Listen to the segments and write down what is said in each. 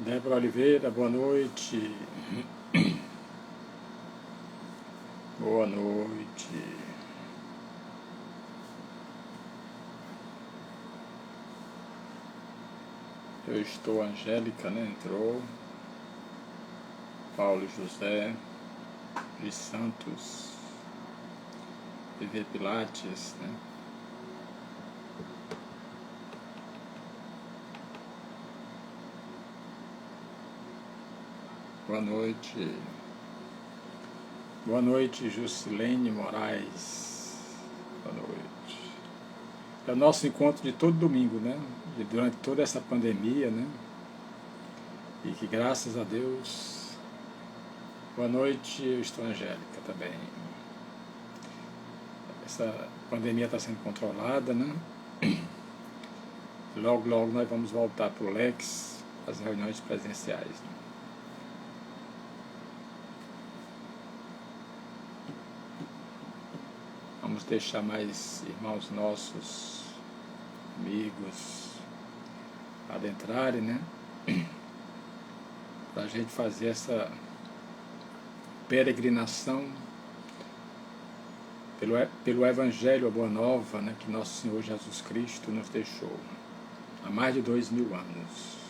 Débora Oliveira, boa noite. Boa noite. Eu estou, Angélica, né? Entrou. Paulo José de Santos. Viver Pilates, né? Boa noite. Boa noite, Juscelene Moraes. Boa noite. É o nosso encontro de todo domingo, né? E durante toda essa pandemia, né? E que graças a Deus. Boa noite, eu estou Angélica também. Essa pandemia está sendo controlada, né? Logo, logo nós vamos voltar para o Lex, as reuniões presenciais. Né? Vamos deixar mais irmãos nossos, amigos, adentrarem, né? Para a gente fazer essa peregrinação pelo Evangelho, a Boa Nova, né, que nosso Senhor Jesus Cristo nos deixou há mais de 2000 anos.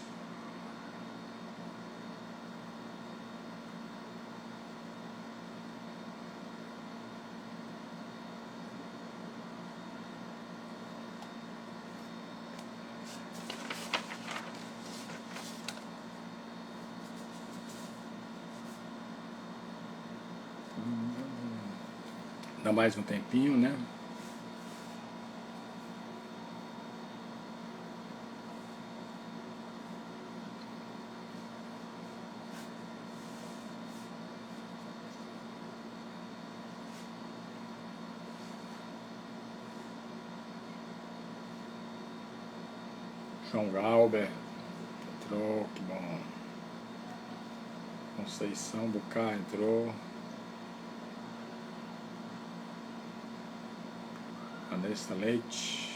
Dá mais um tempinho, né? João Galber entrou, que bom. Conceição Bucá entrou. Vanessa Leite.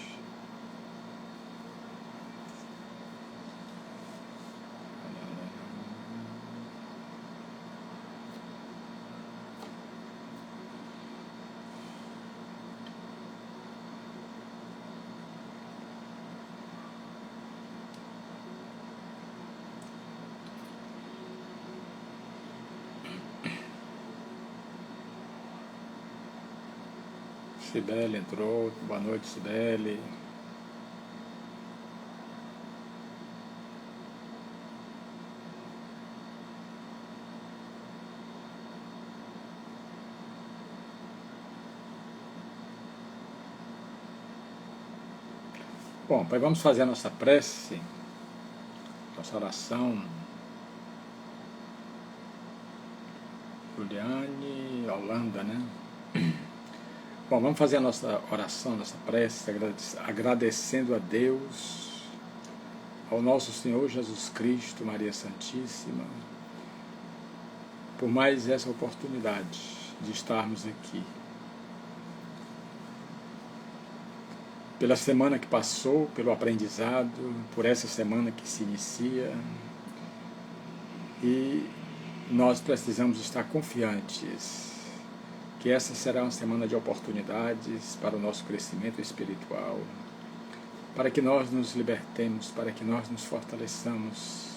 Cibele entrou, boa noite, Cibele. Bom, pai, vamos fazer a nossa prece, nossa oração. Juliane, Holanda, né? Bom, vamos fazer a nossa oração, nossa prece, agradecendo a Deus, ao nosso Senhor Jesus Cristo, Maria Santíssima, por mais essa oportunidade de estarmos aqui. Pela semana que passou, pelo aprendizado, por essa semana que se inicia. E nós precisamos estar confiantes que essa será uma semana de oportunidades para o nosso crescimento espiritual, para que nós nos libertemos, para que nós nos fortaleçamos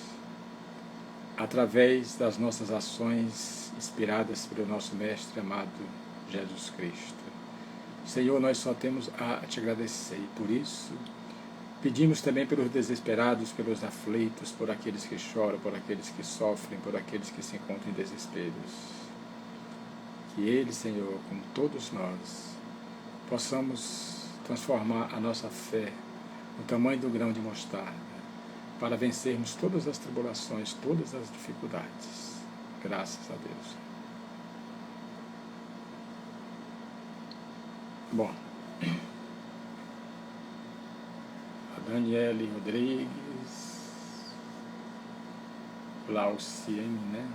através das nossas ações inspiradas pelo nosso Mestre amado Jesus Cristo. Senhor, nós só temos a te agradecer e por isso pedimos também pelos desesperados, pelos aflitos, por aqueles que choram, por aqueles que sofrem, por aqueles que se encontram em desesperos. Que eles, Senhor, como todos nós, possamos transformar a nossa fé no tamanho do grão de mostarda, para vencermos todas as tribulações, todas as dificuldades. Graças a Deus. Bom, a Daniele Rodrigues, Lauciene, né?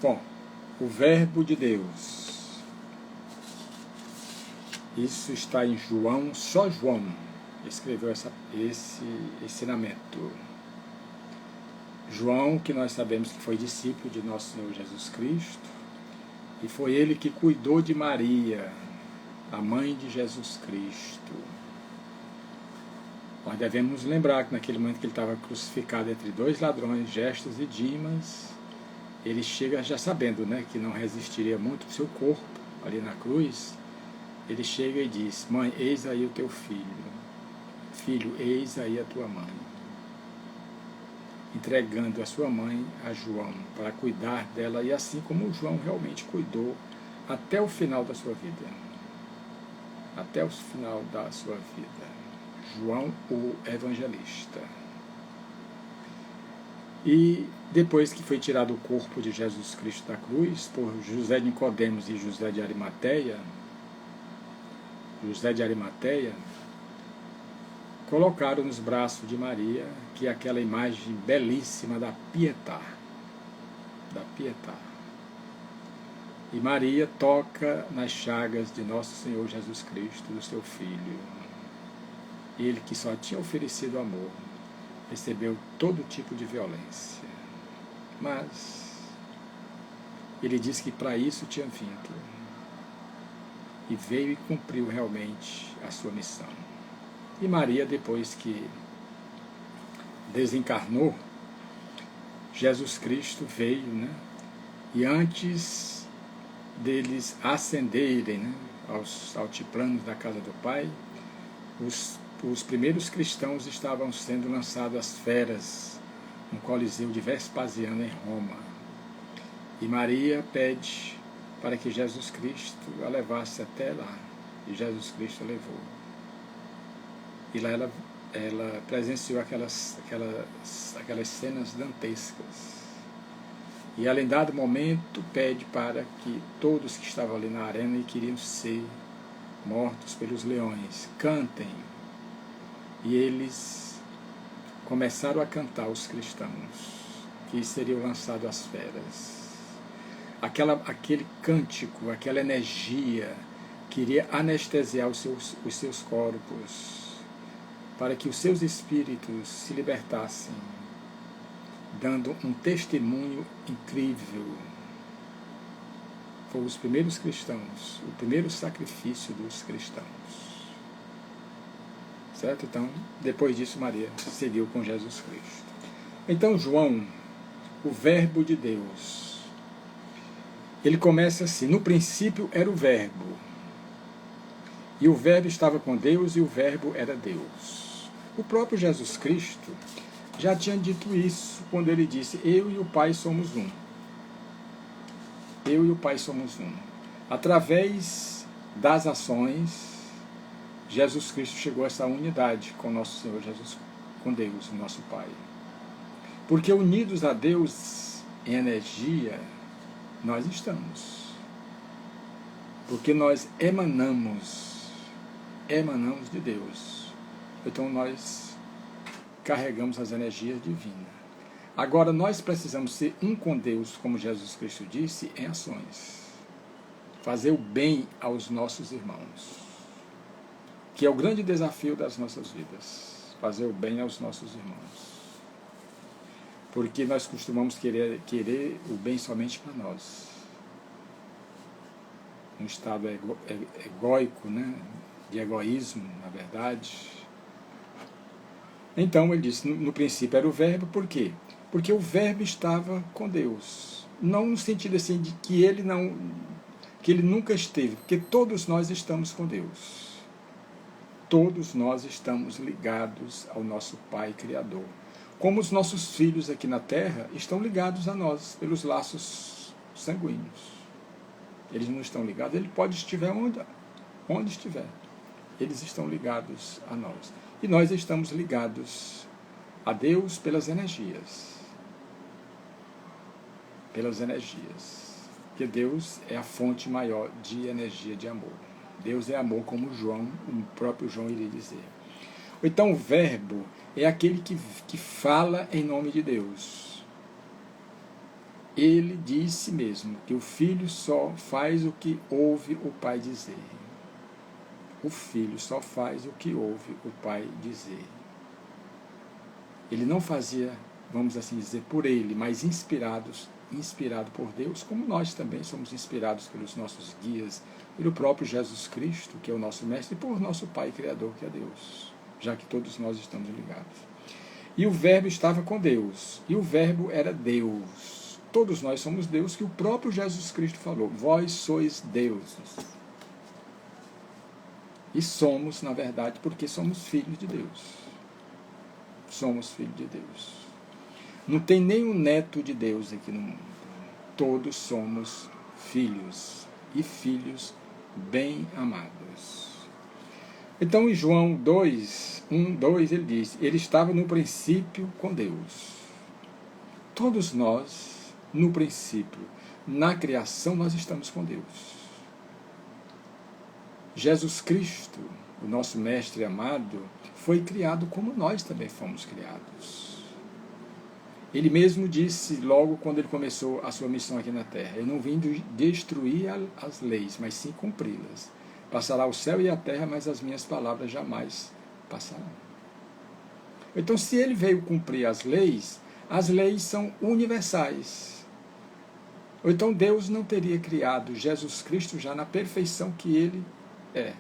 Bom, o Verbo de Deus. Isso está em João, só João, escreveu esse ensinamento. João, que nós sabemos que foi discípulo de nosso Senhor Jesus Cristo, e foi ele que cuidou de Maria, a mãe de Jesus Cristo. Nós devemos lembrar que naquele momento que ele estava crucificado entre dois ladrões, Gestas e Dimas, ele chega já sabendo, né, que não resistiria muito ao seu corpo ali na cruz. Ele chega e diz: mãe, eis aí o teu filho. Filho, eis aí a tua mãe. Entregando a sua mãe a João para cuidar dela, e assim como João realmente cuidou até o final da sua vida. Até o final da sua vida. João, o evangelista. E depois que foi tirado o corpo de Jesus Cristo da cruz, por José de Nicodemos e José de Arimateia, colocaram nos braços de Maria, que é aquela imagem belíssima da Pietà. E Maria toca nas chagas de nosso Senhor Jesus Cristo, do seu Filho. Ele que só tinha oferecido amor, recebeu todo tipo de violência. Mas ele disse que para isso tinha vindo. E veio e cumpriu realmente a sua missão. E Maria, depois que desencarnou, Jesus Cristo veio, né? E antes deles ascenderem, né, aos altiplanos da casa do Pai, os primeiros cristãos estavam sendo lançados às feras no Coliseu de Vespasiano, em Roma. E Maria pede para que Jesus Cristo a levasse até lá. E Jesus Cristo a levou. E lá ela presenciou aquelas cenas dantescas. E ela, em dado momento, pede para que todos que estavam ali na arena e queriam ser mortos pelos leões, cantem. E eles começaram a cantar, os cristãos, que seriam lançados às feras. Aquele cântico, aquela energia, queria anestesiar os seus corpos, para que os seus espíritos se libertassem, dando um testemunho incrível. Foram os primeiros cristãos, o primeiro sacrifício dos cristãos. Certo? Então, depois disso, Maria seguiu com Jesus Cristo. Então, João, o Verbo de Deus, ele começa assim: no princípio era o Verbo, e o Verbo estava com Deus, e o Verbo era Deus. O próprio Jesus Cristo já tinha dito isso quando ele disse: eu e o Pai somos um. Eu e o Pai somos um. Através das ações, Jesus Cristo chegou a essa unidade com nosso Senhor Jesus, com Deus, o nosso Pai. Porque unidos a Deus em energia, nós estamos. Porque nós emanamos de Deus. Então nós carregamos as energias divinas. Agora nós precisamos ser um com Deus, como Jesus Cristo disse, em ações. Fazer o bem aos nossos irmãos, que é o grande desafio das nossas vidas. Fazer o bem aos nossos irmãos. Porque nós costumamos querer o bem somente para nós. Um estado egóico, né? De egoísmo, na verdade. Então ele disse: no princípio era o Verbo. Por quê? Porque o Verbo estava com Deus. Não no sentido assim de que ele nunca esteve, porque todos nós estamos com Deus. Todos nós estamos ligados ao nosso Pai Criador. Como os nossos filhos aqui na Terra estão ligados a nós pelos laços sanguíneos. Eles não estão ligados, ele pode estiver onde estiver. Eles estão ligados a nós. E nós estamos ligados a Deus pelas energias. Pelas energias. Porque Deus é a fonte maior de energia, de amor. Deus é amor, como o próprio João iria dizer. Então o Verbo é aquele que fala em nome de Deus. Ele disse mesmo que o Filho só faz o que ouve o Pai dizer. o Filho só faz o que ouve o Pai dizer. Ele não fazia, vamos assim dizer, por ele, mas inspirado por Deus, como nós também somos inspirados pelos nossos guias, pelo próprio Jesus Cristo, que é o nosso mestre, e por nosso Pai Criador, que é Deus, já que todos nós estamos ligados. E o Verbo estava com Deus, e o Verbo era Deus. Todos nós somos Deus, que o próprio Jesus Cristo falou: vós sois deuses. E somos, na verdade, porque somos filhos de Deus. Somos filhos de Deus. Não tem nenhum neto de Deus aqui no mundo. Todos somos filhos, e filhos bem amados. Então, em João 2, 1, 2, ele diz: ele estava no princípio com Deus. Todos nós, no princípio, na criação, nós estamos com Deus. Jesus Cristo, o nosso mestre amado, foi criado como nós também fomos criados. Ele mesmo disse, logo quando ele começou a sua missão aqui na Terra: eu não vim destruir as leis, mas sim cumpri-las. Passará o céu e a terra, mas as minhas palavras jamais passarão. Então, se ele veio cumprir as leis são universais. Ou então Deus não teria criado Jesus Cristo já na perfeição que ele é.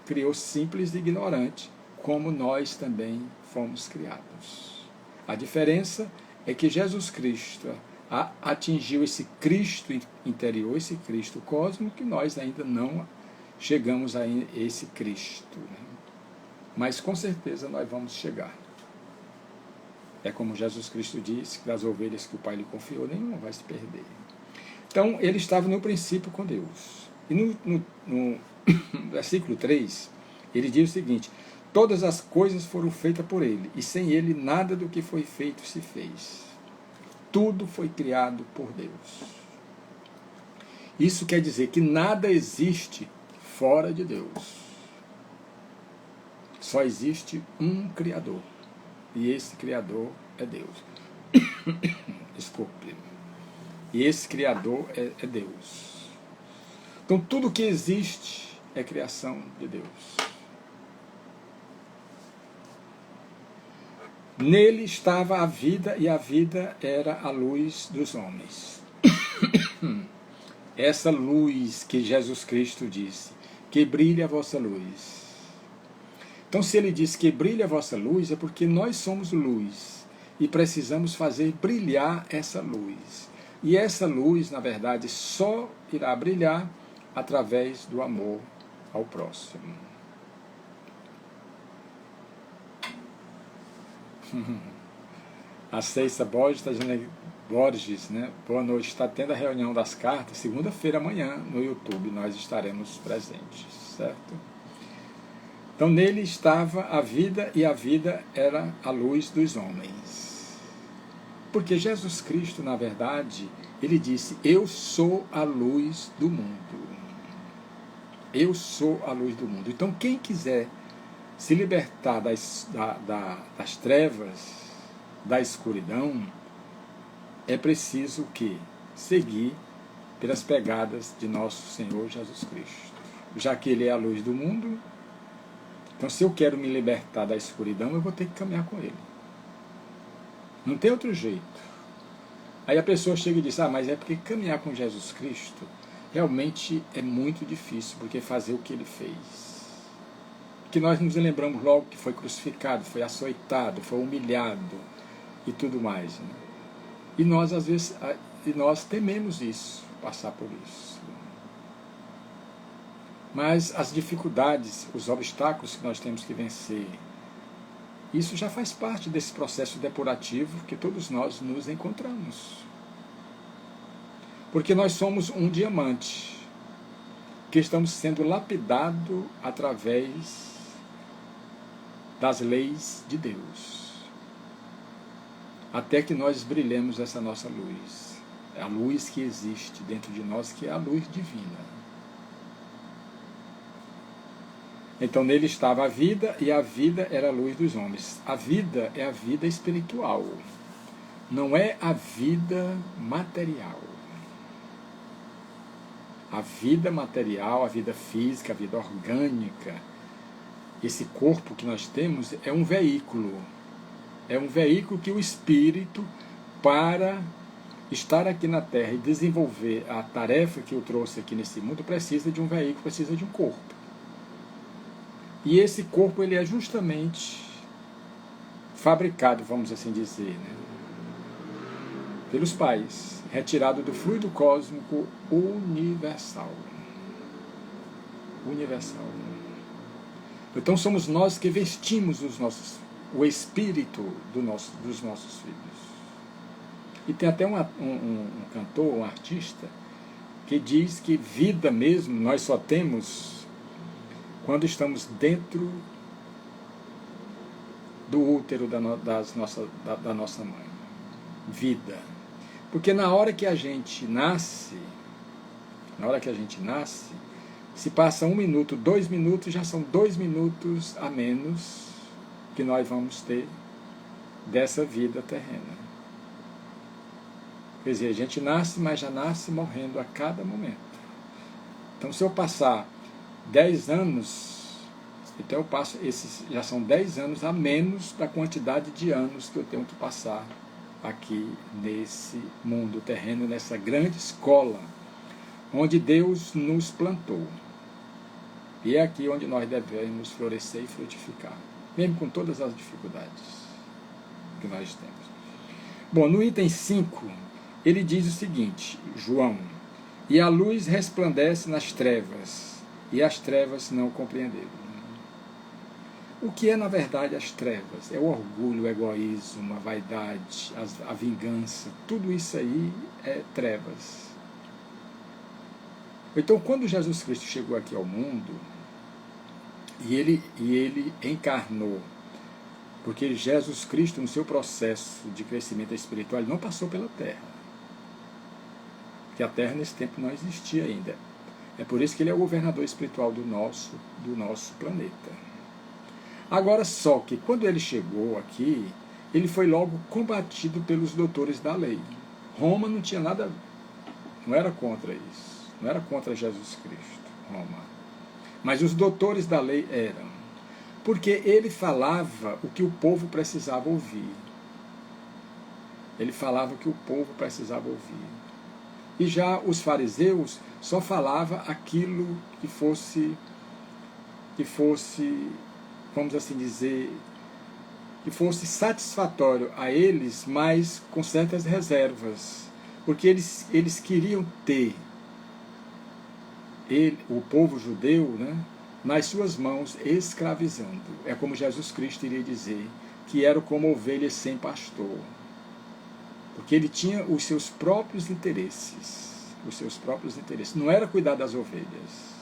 Criou simples e ignorante, como nós também fomos criados. A diferença é que Jesus Cristo atingiu esse Cristo interior, esse Cristo cósmico, que nós ainda não chegamos a esse Cristo. Né? Mas com certeza nós vamos chegar. É como Jesus Cristo disse, que das ovelhas que o Pai lhe confiou, nenhuma vai se perder. Então, ele estava no princípio com Deus. E no versículo 3, ele diz o seguinte: todas as coisas foram feitas por ele, e sem ele nada do que foi feito se fez. Tudo foi criado por Deus. Isso quer dizer que nada existe fora de Deus. Só existe um Criador. E esse Criador é Deus. Desculpe. E esse Criador é Deus. Então tudo que existe é criação de Deus. Nele estava a vida, e a vida era a luz dos homens. Essa luz que Jesus Cristo disse, que brilhe a vossa luz. Então, se ele diz que brilhe a vossa luz, é porque nós somos luz, e precisamos fazer brilhar essa luz. E essa luz, na verdade, só irá brilhar através do amor ao próximo. A Ceissa Borges está dizendo, Borges, né? Boa noite, está tendo a reunião das cartas, segunda-feira amanhã no YouTube, nós estaremos presentes, certo? Então nele estava a vida, e a vida era a luz dos homens. Porque Jesus Cristo, na verdade, ele disse: eu sou a luz do mundo. Eu sou a luz do mundo. Então quem quiser se libertar das trevas, da escuridão, é preciso o quê? Seguir pelas pegadas de nosso Senhor Jesus Cristo. Já que ele é a luz do mundo, então se eu quero me libertar da escuridão, eu vou ter que caminhar com ele. Não tem outro jeito. Aí a pessoa chega e diz: mas é porque caminhar com Jesus Cristo realmente é muito difícil, porque fazer o que ele fez. Que nós nos lembramos logo que foi crucificado, foi açoitado, foi humilhado e tudo mais. Né? E nós, às vezes, nós tememos isso, passar por isso. Mas as dificuldades, os obstáculos que nós temos que vencer, isso já faz parte desse processo depurativo que todos nós nos encontramos. Porque nós somos um diamante, que estamos sendo lapidados através das leis de Deus, até que nós brilhemos essa nossa luz, a luz que existe dentro de nós, que é a luz divina. Então nele estava a vida, e a vida era a luz dos homens. A vida é a vida espiritual, não é a vida material. A vida material, a vida física, a vida orgânica, esse corpo que nós temos é um veículo. É um veículo que o espírito, para estar aqui na Terra e desenvolver a tarefa que eu trouxe aqui nesse mundo, precisa de um veículo, precisa de um corpo. E esse corpo ele é justamente fabricado, vamos assim dizer, né, pelos pais, retirado do fluido cósmico universal. Universal. Então somos nós que vestimos o espírito dos nossos filhos. E tem até um cantor, um artista, que diz que vida mesmo nós só temos quando estamos dentro do útero da nossa mãe. Vida. Porque na hora que a gente nasce, se passa 1 minuto, 2 minutos, já são 2 minutos a menos que nós vamos ter dessa vida terrena. Quer dizer, a gente nasce, mas já nasce morrendo a cada momento. Então, se eu passar 10 anos, então eu passo, esses já são 10 anos a menos da quantidade de anos que eu tenho que passar aqui nesse mundo terreno, nessa grande escola, onde Deus nos plantou. E é aqui onde nós devemos florescer e frutificar, mesmo com todas as dificuldades que nós temos. Bom, no item 5, ele diz o seguinte, João: e a luz resplandece nas trevas, e as trevas não compreenderam. O que é, na verdade, as trevas? É o orgulho, o egoísmo, a vaidade, a vingança. Tudo isso aí é trevas. Então, quando Jesus Cristo chegou aqui ao mundo, e ele encarnou, porque Jesus Cristo, no seu processo de crescimento espiritual, ele não passou pela Terra. Porque a Terra, nesse tempo, não existia ainda. É por isso que ele é o governador espiritual do nosso planeta. Agora, só que quando ele chegou aqui, ele foi logo combatido pelos doutores da lei. Roma não tinha nada, não era contra isso, não era contra Jesus Cristo, Roma. Mas os doutores da lei eram, porque ele falava o que o povo precisava ouvir. Ele falava o que o povo precisava ouvir. E já os fariseus só falavam aquilo que fosse, vamos assim dizer, que fosse satisfatório a eles, mas com certas reservas. Porque eles queriam ter o povo judeu, né, nas suas mãos, escravizando. É como Jesus Cristo iria dizer, que eram como ovelhas sem pastor. Porque ele tinha os seus próprios interesses. Não era cuidar das ovelhas.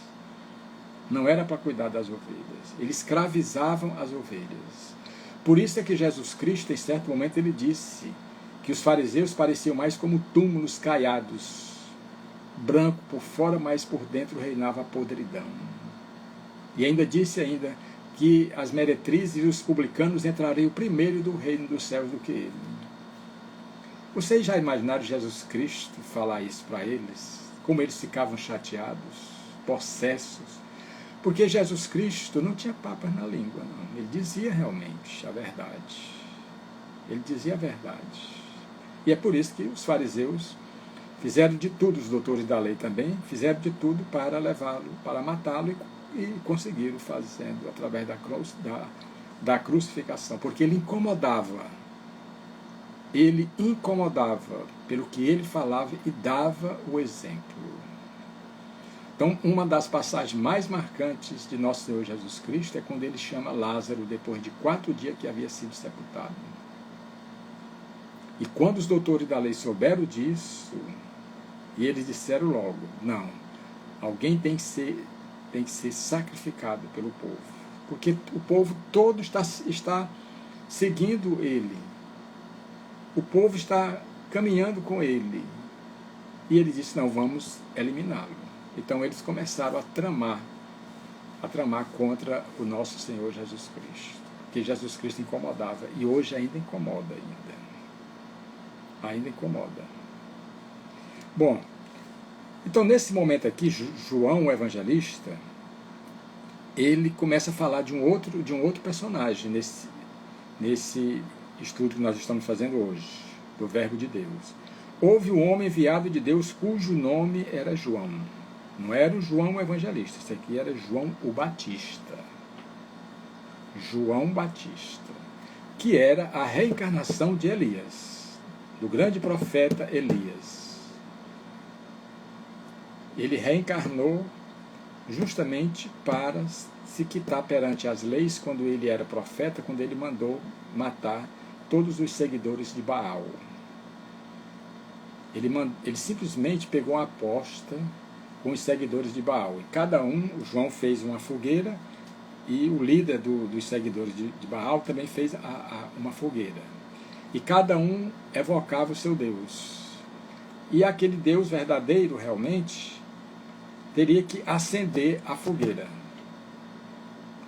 Não era para cuidar das ovelhas. Eles escravizavam as ovelhas. Por isso é que Jesus Cristo, em certo momento, ele disse que os fariseus pareciam mais como túmulos caiados, branco por fora, mas por dentro reinava a podridão. E ainda disse que as meretrizes e os publicanos entrariam primeiro do reino dos céus do que ele. Vocês já imaginaram Jesus Cristo falar isso para eles? Como eles ficavam chateados, possessos? Porque Jesus Cristo não tinha papas na língua, não. Ele dizia realmente a verdade. Ele dizia a verdade. E é por isso que os fariseus fizeram de tudo, os doutores da lei também, fizeram de tudo para levá-lo, para matá-lo, e conseguiram fazendo através da crucificação. Porque ele incomodava pelo que ele falava e dava o exemplo. Então, uma das passagens mais marcantes de nosso Senhor Jesus Cristo é quando ele chama Lázaro, depois de 4 dias que havia sido sepultado. E quando os doutores da lei souberam disso, e eles disseram logo, não, alguém tem que ser sacrificado pelo povo, porque o povo todo está seguindo ele, o povo está caminhando com ele, e ele disse, não, vamos eliminá-lo. Então eles começaram a tramar contra o nosso Senhor Jesus Cristo, que Jesus Cristo incomodava, e hoje ainda incomoda ainda. Ainda incomoda. Bom, Então, nesse momento aqui, João, o evangelista, ele começa a falar de um outro personagem nesse estudo que nós estamos fazendo hoje, do Verbo de Deus. Houve um homem enviado de Deus cujo nome era João. Não era o João o evangelista, esse aqui era João o Batista. João Batista, que era a reencarnação de Elias, do grande profeta Elias. Ele reencarnou justamente para se quitar perante as leis quando ele era profeta, quando ele mandou matar todos os seguidores de Baal. Ele simplesmente pegou uma aposta com os seguidores de Baal. E cada um, o João fez uma fogueira e o líder dos seguidores de Baal também fez uma fogueira. E cada um evocava o seu Deus. E aquele Deus verdadeiro, realmente, teria que acender a fogueira.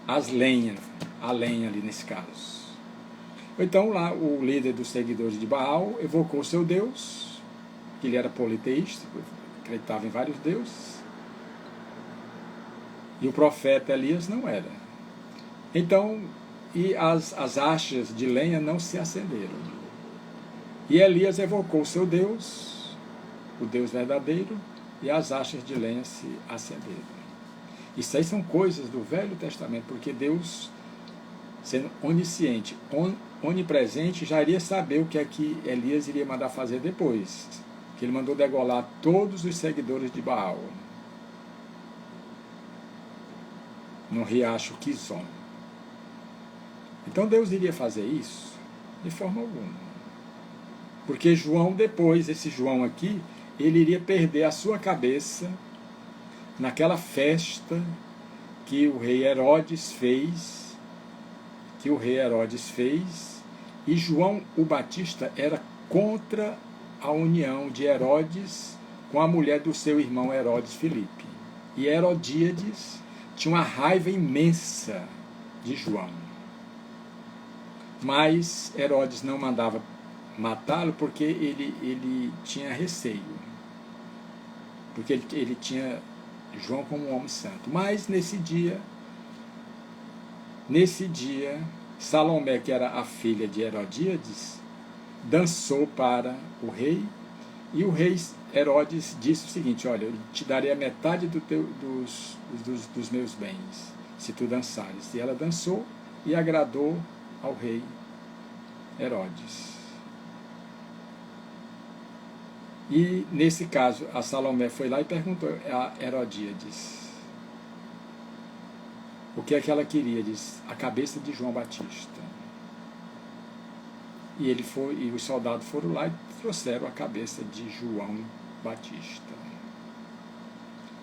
A lenha ali nesse caso. Então lá o líder dos seguidores de Baal evocou o seu Deus, que ele era politeísta, acreditava em vários deuses, e o profeta Elias não era. Então, e as achas de lenha não se acenderam. E Elias evocou o seu Deus, o Deus verdadeiro, e as achas de lenha se acenderam. Isso aí são coisas do Velho Testamento, porque Deus, sendo onisciente, onipresente, já iria saber o que é que Elias iria mandar fazer depois. Que ele mandou degolar todos os seguidores de Baal no riacho Quizon. Então Deus iria fazer isso? De forma alguma. Porque João depois, esse João aqui, ele iria perder a sua cabeça naquela festa que o rei Herodes fez, e João o Batista era contra a união de Herodes com a mulher do seu irmão Herodes Filipe. E Herodíades tinha uma raiva imensa de João. Mas Herodes não mandava matá-lo porque ele tinha receio. Porque ele tinha João como um homem santo. Mas nesse dia, Salomé, que era a filha de Herodíades, dançou para o rei, e o rei Herodes disse o seguinte: olha, eu te darei a metade dos meus bens, se tu dançares. E ela dançou e agradou ao rei Herodes. E nesse caso, a Salomé foi lá e perguntou a Herodíades o que é que ela queria. Diz: a cabeça de João Batista. E os soldados foram lá e trouxeram a cabeça de João Batista.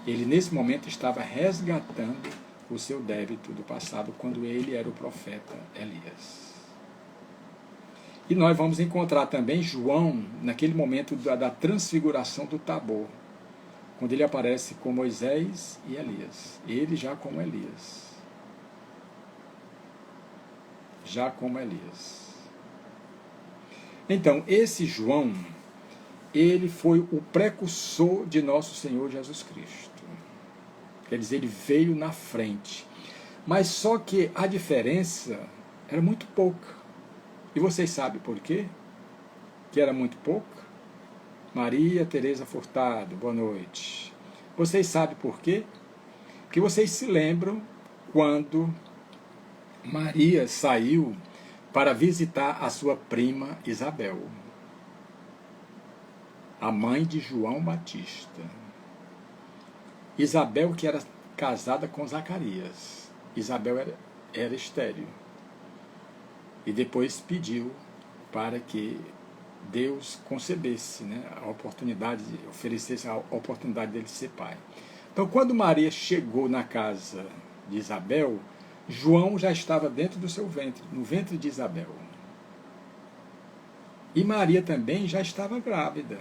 Ele nesse momento estava resgatando o seu débito do passado, quando ele era o profeta Elias. E nós vamos encontrar também João naquele momento da transfiguração do Tabor, quando ele aparece com Moisés e Elias. Ele já como Elias. Então, esse João, ele foi o precursor de nosso Senhor Jesus Cristo. Quer dizer, ele veio na frente. Mas só que a diferença era muito pouca. E vocês sabem por quê? Que era muito pouca? Maria Teresa Furtado, boa noite. Vocês sabem por quê? Porque vocês se lembram quando Maria saiu para visitar a sua prima Isabel, a mãe de João Batista. Isabel, que era casada com Zacarias. Isabel era estéril. E depois pediu para que Deus concebesse, né, a oportunidade, oferecesse a oportunidade dele ser pai. Então, quando Maria chegou na casa de Isabel, João já estava dentro do seu ventre, no ventre de Isabel. E Maria também já estava grávida.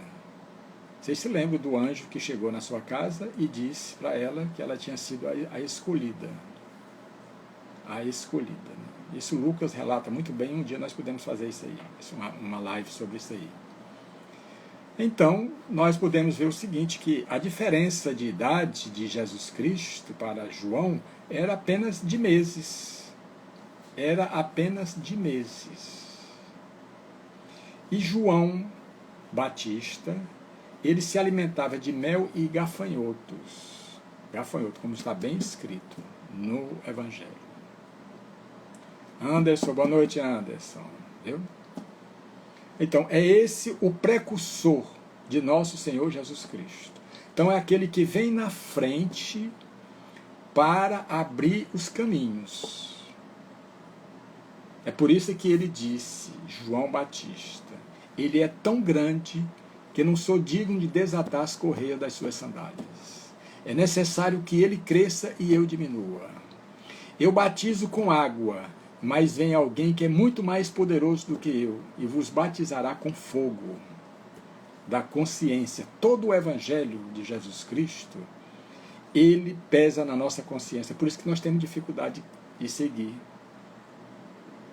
Vocês se lembram do anjo que chegou na sua casa e disse para ela que ela tinha sido a escolhida. A escolhida. Né? Isso Lucas relata muito bem. Um dia nós podemos fazer isso aí. Uma live sobre isso aí. Então, nós podemos ver o seguinte, que a diferença de idade de Jesus Cristo para João era apenas de meses. Era apenas de meses. E João Batista, ele se alimentava de mel e gafanhotos. Gafanhoto, como está bem escrito no Evangelho. Anderson, boa noite, Anderson. Viu? Então, é esse o precursor de nosso Senhor Jesus Cristo. Então, é aquele que vem na frente para abrir os caminhos. É por isso que ele disse, João Batista, ele é tão grande que não sou digno de desatar as correias das suas sandálias. É necessário que ele cresça e eu diminua. Eu batizo com água, mas vem alguém que é muito mais poderoso do que eu, e vos batizará com fogo da consciência. Todo o Evangelho de Jesus Cristo, ele pesa na nossa consciência. Por isso que nós temos dificuldade de seguir.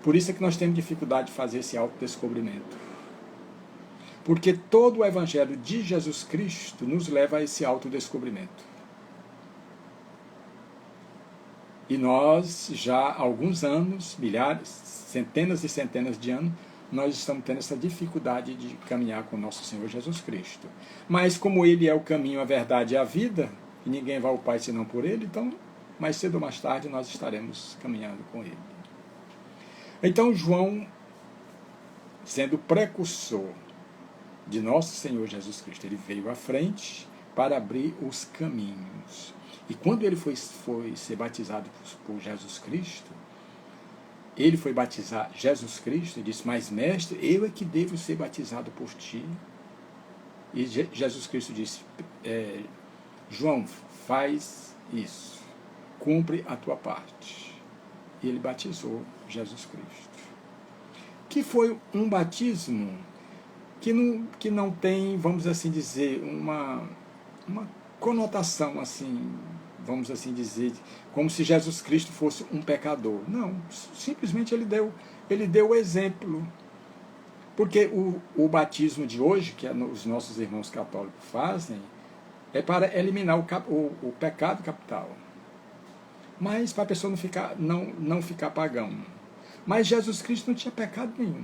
Por isso é que nós temos dificuldade de fazer esse autodescobrimento. Porque todo o Evangelho de Jesus Cristo nos leva a esse autodescobrimento. E nós, já há alguns anos, milhares, centenas e centenas de anos, nós estamos tendo essa dificuldade de caminhar com o nosso Senhor Jesus Cristo. Mas como Ele é o caminho, a verdade e a vida, e ninguém vai ao Pai senão por Ele, então, mais cedo ou mais tarde, nós estaremos caminhando com Ele. Então, João, sendo precursor de nosso Senhor Jesus Cristo, ele veio à frente para abrir os caminhos. E quando ele foi ser batizado por Jesus Cristo, ele foi batizar Jesus Cristo e disse, mas mestre, eu é que devo ser batizado por ti. E Jesus Cristo disse, João, faz isso, cumpre a tua parte. E ele batizou Jesus Cristo. Que foi um batismo que não tem, vamos assim dizer, uma conotação assim, vamos assim dizer, como se Jesus Cristo fosse um pecador. Não, simplesmente ele deu o exemplo. Porque o batismo de hoje, que os nossos irmãos católicos fazem, é para eliminar o pecado capital. Mas para a pessoa não ficar pagão. Mas Jesus Cristo não tinha pecado nenhum.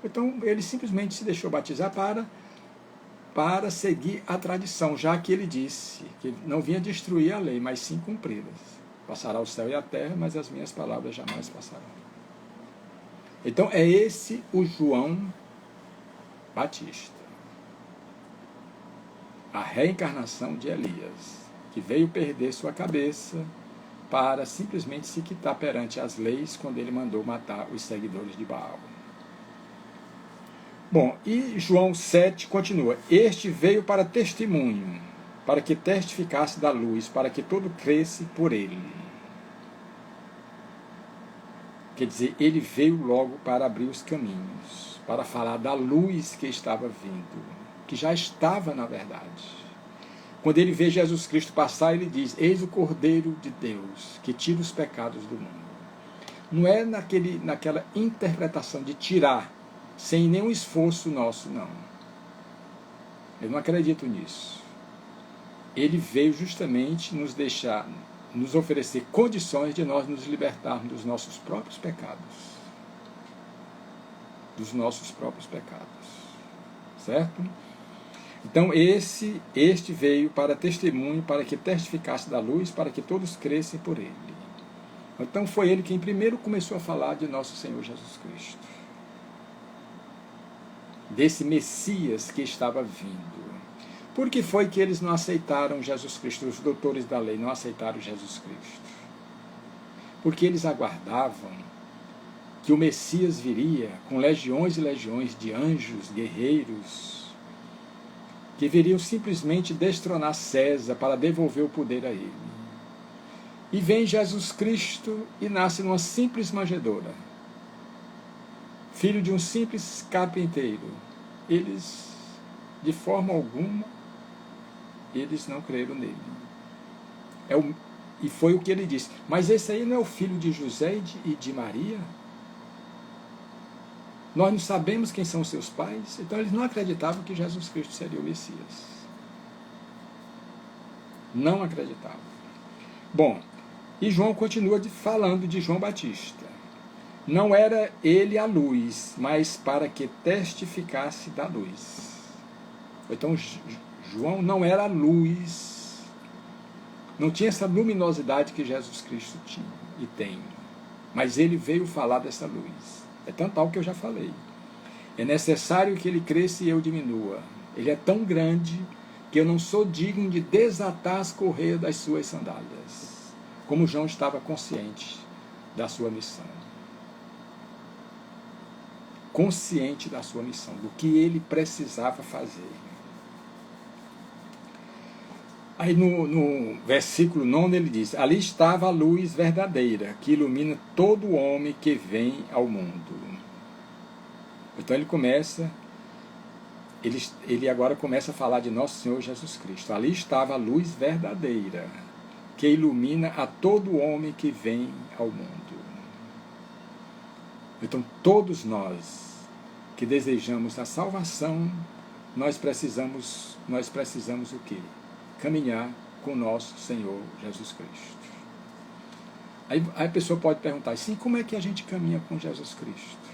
Então ele simplesmente se deixou batizar para seguir a tradição, já que ele disse que não vinha destruir a lei, mas sim cumpri-las. Passará o céu e a terra, mas as minhas palavras jamais passarão. Então é esse o João Batista. A reencarnação de Elias, que veio perder sua cabeça para simplesmente se quitar perante as leis quando ele mandou matar os seguidores de Baal. Bom, e João 7 continua. Este veio para testemunho, para que testificasse da luz, para que todo cresce por ele. Quer dizer, ele veio logo para abrir os caminhos, para falar da luz que estava vindo, que já estava na verdade. Quando ele vê Jesus Cristo passar, ele diz, eis o Cordeiro de Deus, que tira os pecados do mundo. Não é naquela interpretação de tirar, sem nenhum esforço nosso, não. Eu não acredito nisso. Ele veio justamente nos oferecer condições de nós nos libertarmos dos nossos próprios pecados. Dos nossos próprios pecados. Certo? Então este veio para testemunho, para que testificasse da luz, para que todos crescem por ele. Então foi ele quem primeiro começou a falar de nosso Senhor Jesus Cristo. Desse Messias que estava vindo. Por que foi que eles não aceitaram Jesus Cristo? Os doutores da lei não aceitaram Jesus Cristo? Porque eles aguardavam que o Messias viria com legiões e legiões de anjos, guerreiros, que viriam simplesmente destronar César para devolver o poder a ele. E vem Jesus Cristo e nasce numa simples manjedoura. Filho de um simples carpinteiro. Eles, de forma alguma, eles não creram nele. E foi o que ele disse. Mas esse aí não é o filho de José e de Maria? Nós não sabemos quem são os seus pais, então eles não acreditavam que Jesus Cristo seria o Messias. Não acreditavam. Bom, e João continua falando de João Batista. Não era ele a luz, mas para que testificasse da luz. Então, João não era a luz, não tinha essa luminosidade que Jesus Cristo tinha e tem, mas ele veio falar dessa luz. É tanto tal que eu já falei. É necessário que ele cresça e eu diminua. Ele é tão grande que eu não sou digno de desatar as correias das suas sandálias. Como João estava consciente da sua missão. Consciente da sua missão, do que ele precisava fazer. Aí no versículo 9 ele diz: ali estava a luz verdadeira, que ilumina todo homem que vem ao mundo. Então ele agora começa a falar de nosso Senhor Jesus Cristo. Ali estava a luz verdadeira, que ilumina a todo homem que vem ao mundo. Então todos nós que desejamos a salvação, nós precisamos o quê? Caminhar com nosso Senhor Jesus Cristo. Aí a pessoa pode perguntar assim: como é que a gente caminha com Jesus Cristo?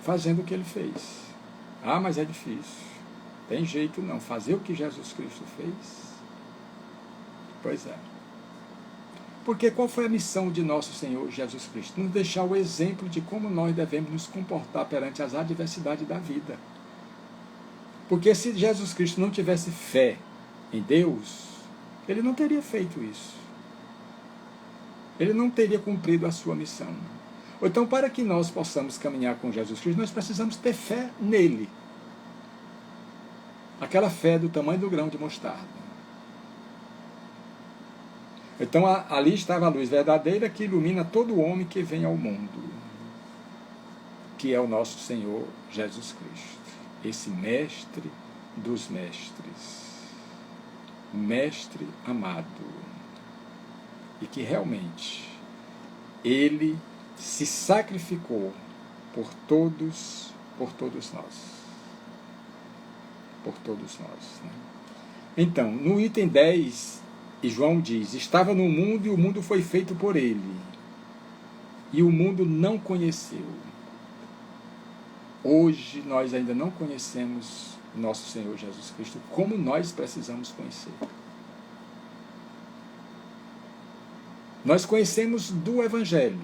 Fazendo o que ele fez. Ah, mas é difícil. Tem jeito não. Fazer o que Jesus Cristo fez? Pois é. Porque qual foi a missão de nosso Senhor Jesus Cristo? Nos deixar o exemplo de como nós devemos nos comportar perante as adversidades da vida. Porque se Jesus Cristo não tivesse fé em Deus, ele não teria feito isso. Ele não teria cumprido a sua missão. Então, para que nós possamos caminhar com Jesus Cristo, nós precisamos ter fé nele. Aquela fé do tamanho do grão de mostarda. Então, ali estava a luz verdadeira que ilumina todo homem que vem ao mundo, que é o nosso Senhor Jesus Cristo. Esse mestre dos mestres. Mestre amado. E que realmente ele se sacrificou por todos nós. Por todos nós. Né? Então, no item 10, João diz: estava no mundo e o mundo foi feito por ele. E o mundo não conheceu. Hoje nós ainda não conhecemos nosso Senhor Jesus Cristo como nós precisamos conhecer. Nós conhecemos do Evangelho.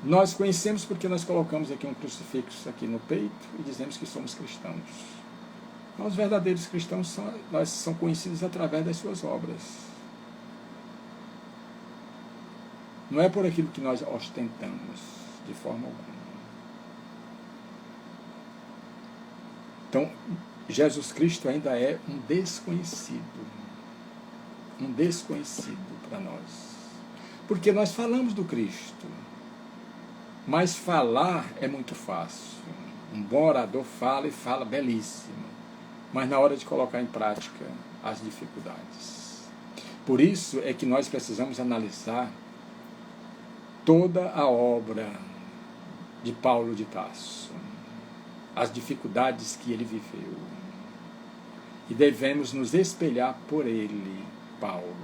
Nós conhecemos porque nós colocamos aqui um crucifixo aqui no peito e dizemos que somos cristãos. Mas os verdadeiros cristãos são conhecidos através das suas obras. Não é por aquilo que nós ostentamos, de forma alguma. Então, Jesus Cristo ainda é um desconhecido para nós. Porque nós falamos do Cristo, mas falar é muito fácil. Um bom orador fala e fala belíssimo, mas na hora de colocar em prática, as dificuldades. Por isso é que nós precisamos analisar toda a obra de Paulo de Tarso, as dificuldades que ele viveu. E devemos nos espelhar por ele, Paulo.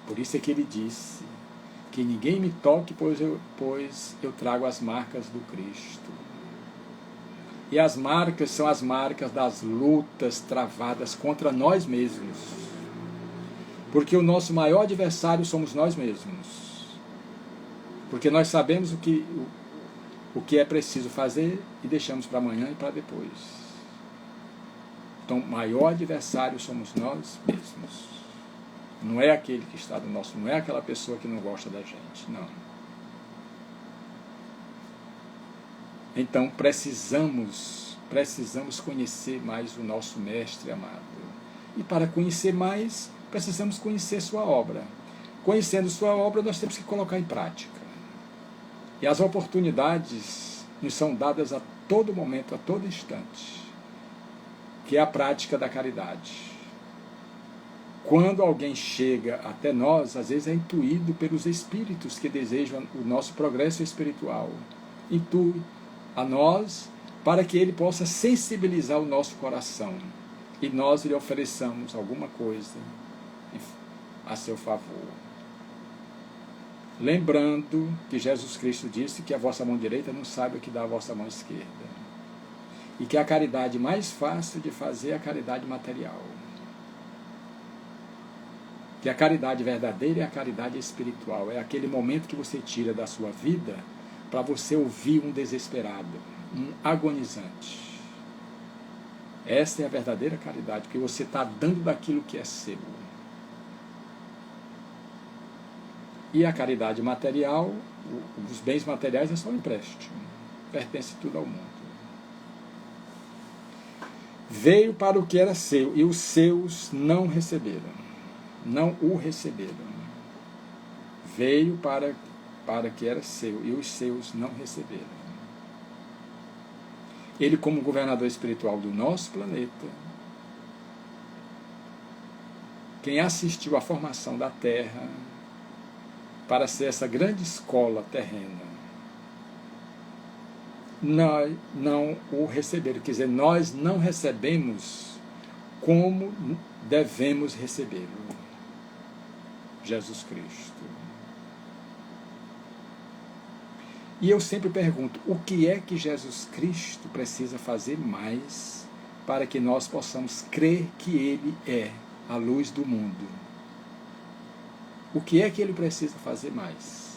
Por isso é que ele disse que ninguém me toque, pois eu trago as marcas do Cristo. E as marcas são as marcas das lutas travadas contra nós mesmos. Porque o nosso maior adversário somos nós mesmos. Porque nós sabemos o que é preciso fazer e deixamos para amanhã e para depois. Então, o maior adversário somos nós mesmos. Não é aquele que está do nosso, não é aquela pessoa que não gosta da gente, não. Então, precisamos conhecer mais o nosso Mestre amado. E para conhecer mais, precisamos conhecer sua obra. Conhecendo sua obra, nós temos que colocar em prática. E as oportunidades nos são dadas a todo momento, a todo instante, que é a prática da caridade. quando alguém chega até nós, às vezes é intuído pelos espíritos que desejam o nosso progresso espiritual. Intui a nós para que ele possa sensibilizar o nosso coração e nós lhe ofereçamos alguma coisa a seu favor. Lembrando que Jesus Cristo disse que a vossa mão direita não sabe o que dá a vossa mão esquerda. E que a caridade mais fácil de fazer é a caridade material. Que a caridade verdadeira é a caridade espiritual. É aquele momento que você tira da sua vida para você ouvir um desesperado, um agonizante. Essa é a verdadeira caridade, porque você está dando daquilo que é seu. E a caridade material, os bens materiais é só um empréstimo. Pertence tudo ao mundo. Veio para o que era seu, e os seus não receberam. Não o receberam. Veio para que era seu, e os seus não receberam. Ele, como governador espiritual do nosso planeta, quem assistiu à formação da Terra para ser essa grande escola terrena, nós não o receberam. Quer dizer, nós não recebemos como devemos recebê-lo. Jesus Cristo. E eu sempre pergunto, o que é que Jesus Cristo precisa fazer mais para que nós possamos crer que Ele é a luz do mundo? O que é que Ele precisa fazer mais?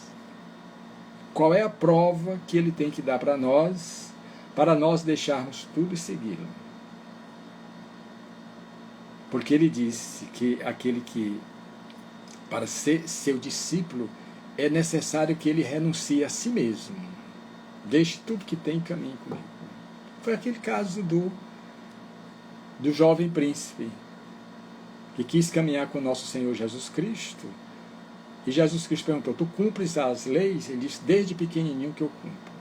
Qual é a prova que Ele tem que dar para nós deixarmos tudo e segui-lo? Porque Ele disse que aquele que, para ser seu discípulo, é necessário que ele renuncie a si mesmo. Deixe tudo que tem e caminhe comigo. Foi aquele caso do jovem príncipe, que quis caminhar com o nosso Senhor Jesus Cristo. E Jesus Cristo perguntou, tu cumpres as leis? Ele disse, desde pequenininho que eu cumpro.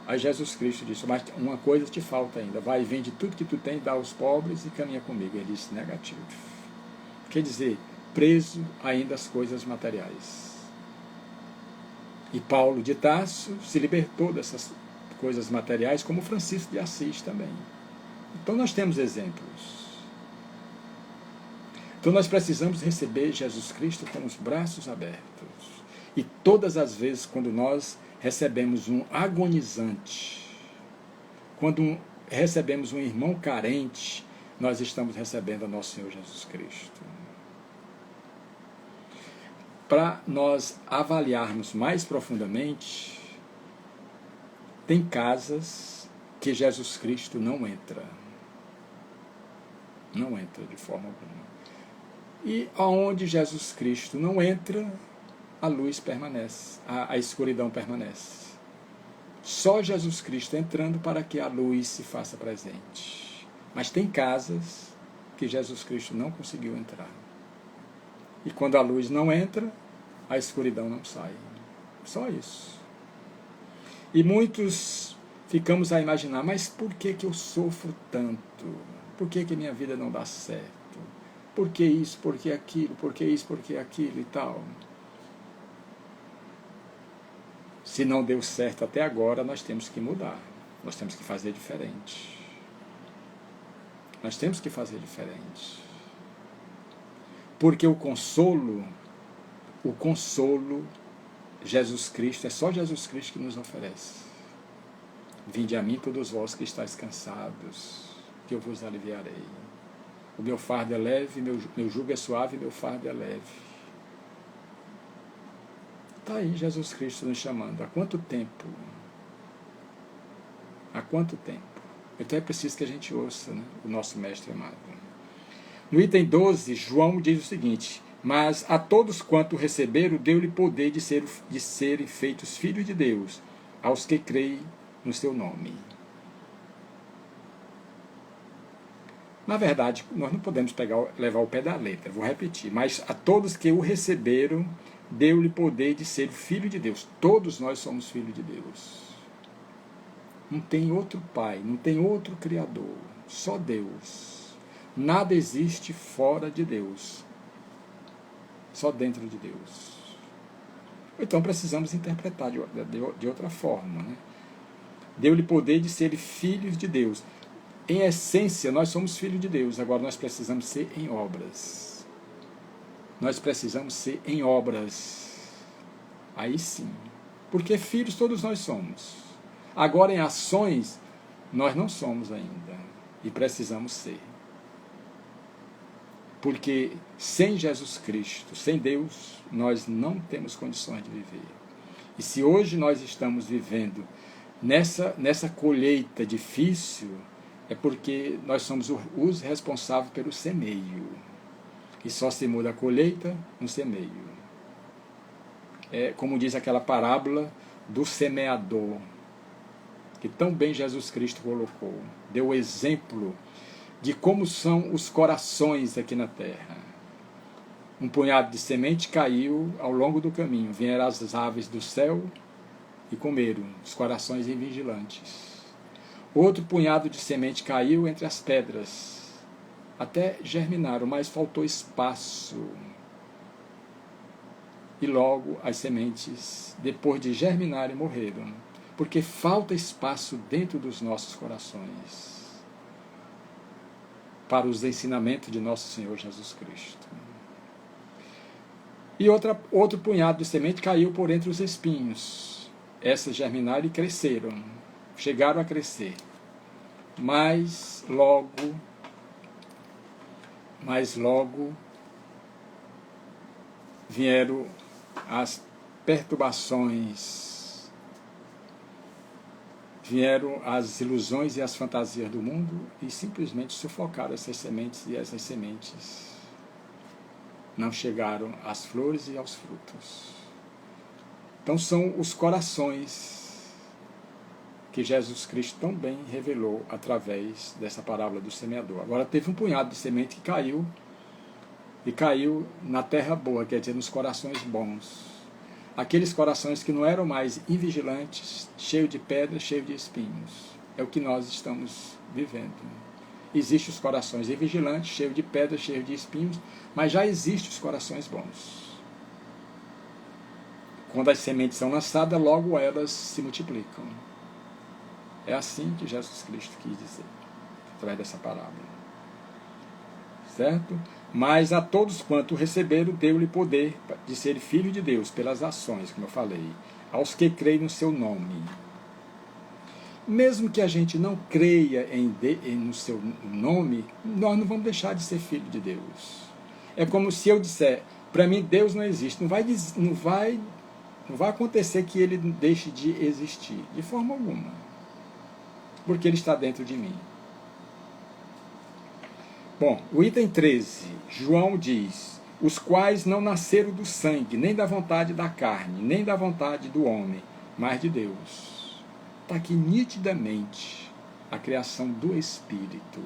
Aí Jesus Cristo disse, mas uma coisa te falta ainda. Vai e vende tudo que tu tem, dá aos pobres e caminha comigo. Ele disse, negativo. Quer dizer, preso ainda às coisas materiais. E Paulo de Tarso se libertou dessas coisas materiais, como Francisco de Assis também. Então nós temos exemplos. Então nós precisamos receber Jesus Cristo com os braços abertos. E todas as vezes quando nós recebemos um agonizante, quando recebemos um irmão carente, nós estamos recebendo a nosso Senhor Jesus Cristo. Para nós avaliarmos mais profundamente, tem casas que Jesus Cristo não entra. Não entra de forma alguma. E aonde Jesus Cristo não entra, a luz permanece, a escuridão permanece. Só Jesus Cristo entrando para que a luz se faça presente. Mas tem casas que Jesus Cristo não conseguiu entrar. E quando a luz não entra, a escuridão não sai. Só isso. E muitos ficamos a imaginar, mas por que eu sofro tanto? Por que minha vida não dá certo? Por que isso, por que aquilo, por que isso, por que aquilo e tal? Se não deu certo até agora, nós temos que mudar. Nós temos que fazer diferente. Nós temos que fazer diferente. Porque o consolo, Jesus Cristo, é só Jesus Cristo que nos oferece. Vinde a mim todos vós que estáis cansados, que eu vos aliviarei. O meu fardo é leve, meu jugo é suave, meu fardo é leve. Está aí Jesus Cristo nos chamando. Há quanto tempo? Há quanto tempo? Então é preciso que a gente ouça, né, o nosso mestre amado. No item 12, João diz o seguinte, mas a todos quanto receberam, deu-lhe poder de serem feitos filhos de Deus, aos que creem no seu nome. Na verdade, nós não podemos levar o pé da letra, vou repetir, mas a todos que o receberam, deu-lhe poder de ser filho de Deus. Todos nós somos filhos de Deus. Não tem outro Pai, não tem outro Criador, só Deus. Nada existe fora de Deus. só dentro de Deus. Então precisamos interpretar de outra forma, né? Deu-lhe poder de ser filhos de Deus. Em essência, nós somos filhos de Deus. Agora nós precisamos ser em obras. Nós precisamos ser em obras. Aí sim. Porque filhos todos nós somos. Agora em ações, nós não somos ainda. E precisamos ser. Porque sem Jesus Cristo, sem Deus, nós não temos condições de viver. E se hoje nós estamos vivendo nessa colheita difícil, é porque nós somos os responsáveis pelo semeio. E só se muda a colheita no semeio. É como diz aquela parábola do semeador, que tão bem Jesus Cristo colocou. Deu o exemplo de como são os corações aqui na terra. Um punhado de semente caiu ao longo do caminho. Vieram as aves do céu e comeram, os corações invigilantes. Outro punhado de semente caiu entre as pedras. Até germinaram, mas faltou espaço. E logo as sementes, depois de germinarem, morreram. Porque falta espaço dentro dos nossos corações para os ensinamentos de nosso Senhor Jesus Cristo. E outro punhado de semente caiu por entre os espinhos. Essas germinaram e cresceram, chegaram a crescer. Mas logo vieram as perturbações, vieram as ilusões e as fantasias do mundo e simplesmente sufocaram essas sementes, e essas sementes não chegaram às flores e aos frutos. Então são os corações que Jesus Cristo tão bem revelou através dessa parábola do semeador. Agora teve um punhado de semente que caiu, e caiu na terra boa, quer dizer, nos corações bons. Aqueles corações que não eram mais invigilantes, cheios de pedras, cheios de espinhos. É o que nós estamos vivendo. Existem os corações invigilantes, cheios de pedras, cheios de espinhos, mas já existem os corações bons. Quando as sementes são lançadas, logo elas se multiplicam. É assim que Jesus Cristo quis dizer, através dessa parábola. Certo? Mas a todos quanto receberam, deu-lhe poder de ser filho de Deus, pelas ações, como eu falei, aos que creem no seu nome. Mesmo que a gente não creia no seu nome, nós não vamos deixar de ser filho de Deus. É como se eu disser, para mim Deus não existe. Não vai acontecer que ele deixe de existir, de forma alguma. Porque ele está dentro de mim. Bom, o item 13, João diz, os quais não nasceram do sangue, nem da vontade da carne, nem da vontade do homem, mas de Deus. Está aqui nitidamente a criação do Espírito.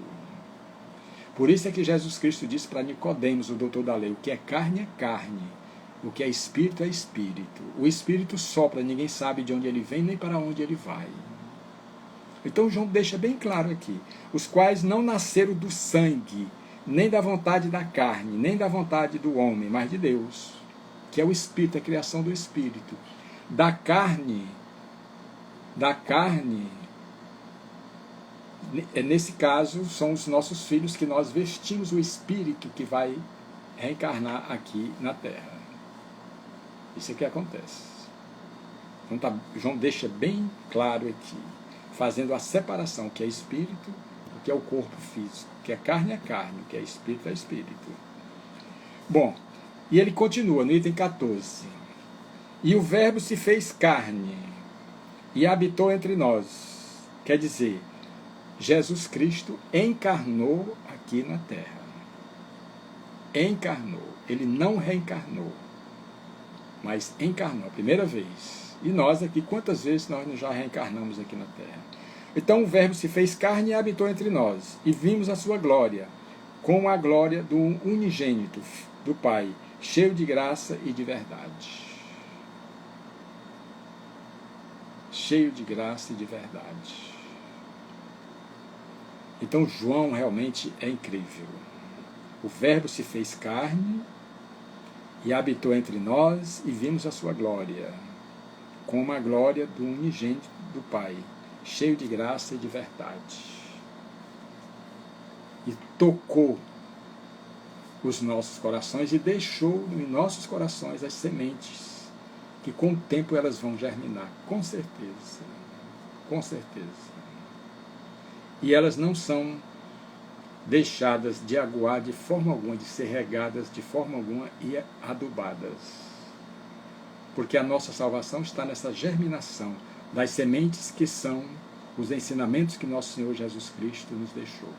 Por isso é que Jesus Cristo disse para Nicodemos, o doutor da lei, o que é carne, o que é espírito. O Espírito sopra, ninguém sabe de onde ele vem, nem para onde ele vai. Então João deixa bem claro aqui, os quais não nasceram do sangue, nem da vontade da carne, nem da vontade do homem, mas de Deus, que é o Espírito, a criação do Espírito. Da carne, nesse caso, são os nossos filhos que nós vestimos o Espírito que vai reencarnar aqui na Terra. Isso é que acontece. Então João deixa bem claro aqui, fazendo a separação, que é espírito, o que é o corpo físico, que é carne, o que é espírito. Bom, e ele continua no item 14. E o verbo se fez carne e habitou entre nós. Quer dizer, Jesus Cristo encarnou aqui na terra. Encarnou. Ele não reencarnou, mas encarnou a primeira vez. E nós aqui, quantas vezes nós já reencarnamos aqui na Terra? Então o verbo se fez carne e habitou entre nós, e vimos a sua glória, como a glória do unigênito, do Pai, cheio de graça e de verdade. Cheio de graça e de verdade. Então João realmente é incrível. O verbo se fez carne e habitou entre nós, e vimos a sua glória, como a glória do unigênito do Pai, cheio de graça e de verdade. E tocou os nossos corações e deixou em nossos corações as sementes, que com o tempo elas vão germinar, com certeza. Com certeza. E elas não são deixadas de aguar de forma alguma, de ser regadas de forma alguma e adubadas. Porque a nossa salvação está nessa germinação das sementes que são os ensinamentos que nosso Senhor Jesus Cristo nos deixou.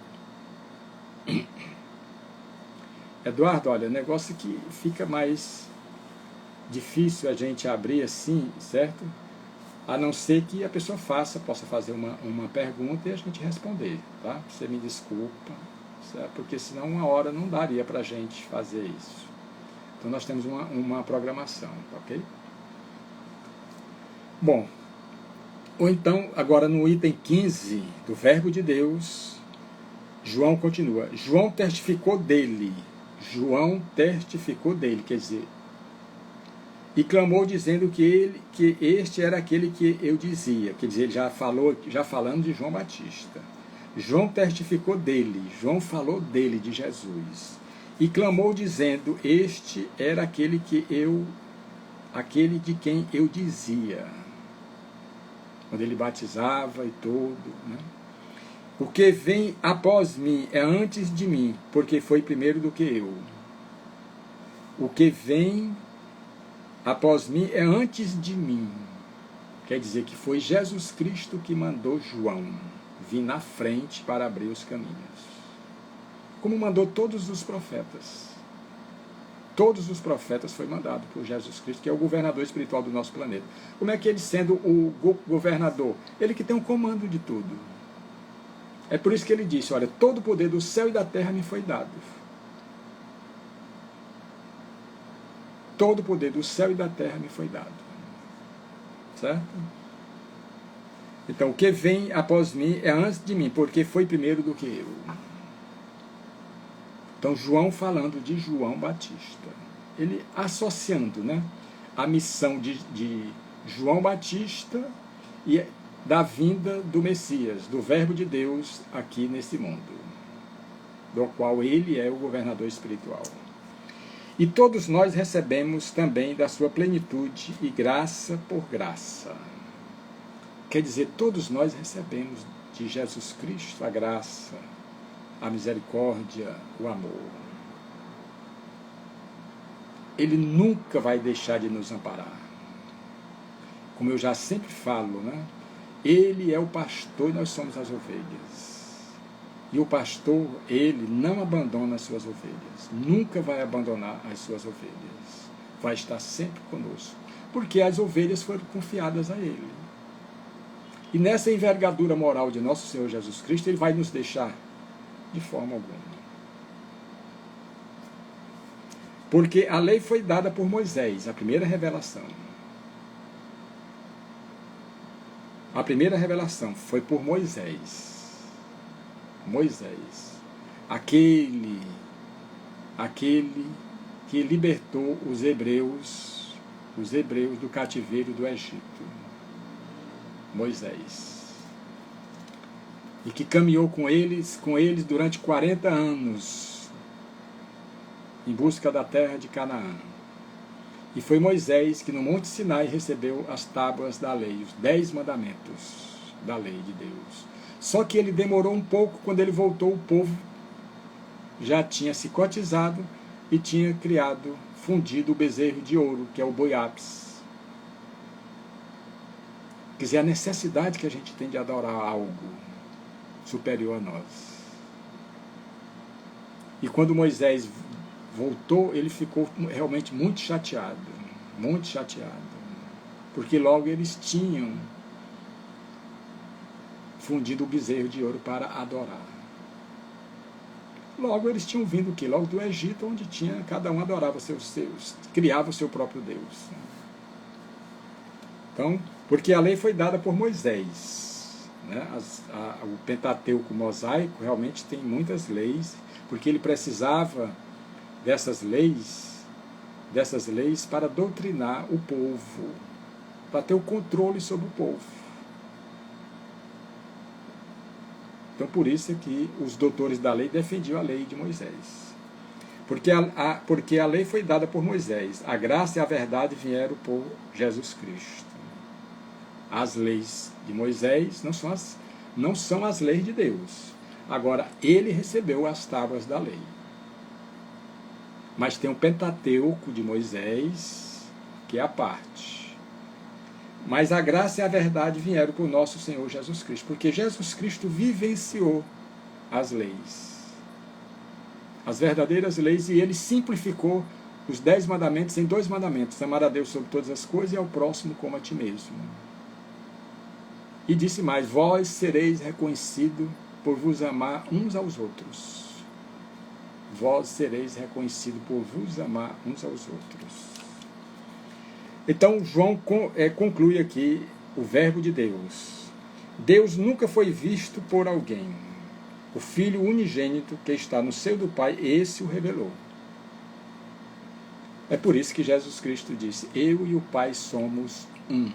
Eduardo, olha, negócio que fica mais difícil a gente abrir assim, certo? A não ser que a pessoa possa fazer uma pergunta e a gente responder, tá? Você me desculpa, certo? Porque senão uma hora não daria para a gente fazer isso. Então nós temos uma programação, ok? Bom, ou então, agora no item 15 do Verbo de Deus, João continua. João testificou dele, quer dizer, e clamou dizendo que este era aquele que eu dizia, quer dizer, ele já falando de João Batista. João testificou dele, João falou dele, de Jesus, e clamou dizendo, este era aquele de quem eu dizia, quando ele batizava e tudo, né? O que vem após mim é antes de mim, porque foi primeiro do que eu. O que vem após mim é antes de mim. Quer dizer que foi Jesus Cristo que mandou João vir na frente para abrir os caminhos. Como mandou todos os profetas. Todos os profetas foi mandado por Jesus Cristo, que é o governador espiritual do nosso planeta. Como é que ele, sendo o governador, ele que tem o comando de tudo? É por isso que ele disse, olha, todo o poder do céu e da terra me foi dado. Todo o poder do céu e da terra me foi dado. Certo? Então, o que vem após mim é antes de mim, porque foi primeiro do que eu. Então, João falando de João Batista. Ele associando, né, a missão de João Batista e da vinda do Messias, do Verbo de Deus aqui nesse mundo, do qual ele é o governador espiritual. E todos nós recebemos também da sua plenitude e graça por graça. Quer dizer, todos nós recebemos de Jesus Cristo a graça, a misericórdia, o amor. Ele nunca vai deixar de nos amparar. Como eu já sempre falo, né? Ele é o pastor e nós somos as ovelhas. E o pastor, ele não abandona as suas ovelhas. Nunca vai abandonar as suas ovelhas. Vai estar sempre conosco. Porque as ovelhas foram confiadas a ele. E nessa envergadura moral de nosso Senhor Jesus Cristo, ele vai nos deixar de forma alguma. Porque a lei foi dada por Moisés, a primeira revelação. A primeira revelação foi por Moisés. Moisés. Aquele que libertou os hebreus do cativeiro do Egito. Moisés. E que caminhou com eles durante 40 anos em busca da terra de Canaã. E foi Moisés que no Monte Sinai recebeu as tábuas da lei, os 10 mandamentos da lei de Deus. Só que ele demorou um pouco, quando ele voltou, o povo já tinha se cotizado e tinha fundido o bezerro de ouro, que é o boi ápis. Quer dizer, a necessidade que a gente tem de adorar algo superior a nós. E quando Moisés voltou, ele ficou realmente muito chateado, porque logo eles tinham fundido o bezerro de ouro para adorar. Logo eles tinham vindo o quê? Logo do Egito, onde cada um adorava criava o seu próprio Deus. Então, porque a lei foi dada por Moisés, né? O Pentateuco mosaico realmente tem muitas leis, porque ele precisava dessas leis dessas leis para doutrinar o povo, para ter o controle sobre o povo. Então, por isso é que os doutores da lei defendiam a lei de Moisés. Porque a lei foi dada por Moisés. A graça e a verdade vieram por Jesus Cristo. As leis de Moisés não são as leis de Deus. Agora, ele recebeu as tábuas da lei. Mas tem o Pentateuco de Moisés, que é a parte. Mas a graça e a verdade vieram por nosso Senhor Jesus Cristo. Porque Jesus Cristo vivenciou as leis. As verdadeiras leis, e ele simplificou os 10 mandamentos em 2 mandamentos: amar a Deus sobre todas as coisas e ao próximo como a ti mesmo. E disse mais: vós sereis reconhecidos por vos amar uns aos outros. Vós sereis reconhecidos por vos amar uns aos outros. Então João conclui aqui o verbo de Deus. Deus nunca foi visto por alguém. O Filho unigênito que está no seio do Pai, esse o revelou. É por isso que Jesus Cristo disse: eu e o Pai somos um.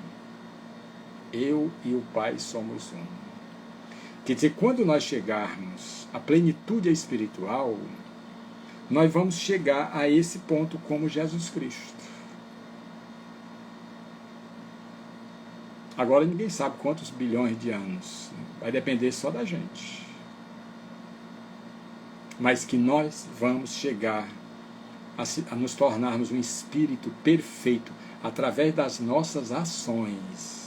Eu e o Pai somos um. Quer dizer, quando nós chegarmos à plenitude espiritual, nós vamos chegar a esse ponto como Jesus Cristo. Agora ninguém sabe quantos bilhões de anos. Vai depender só da gente. Mas que nós vamos chegar a nos tornarmos um espírito perfeito através das nossas ações.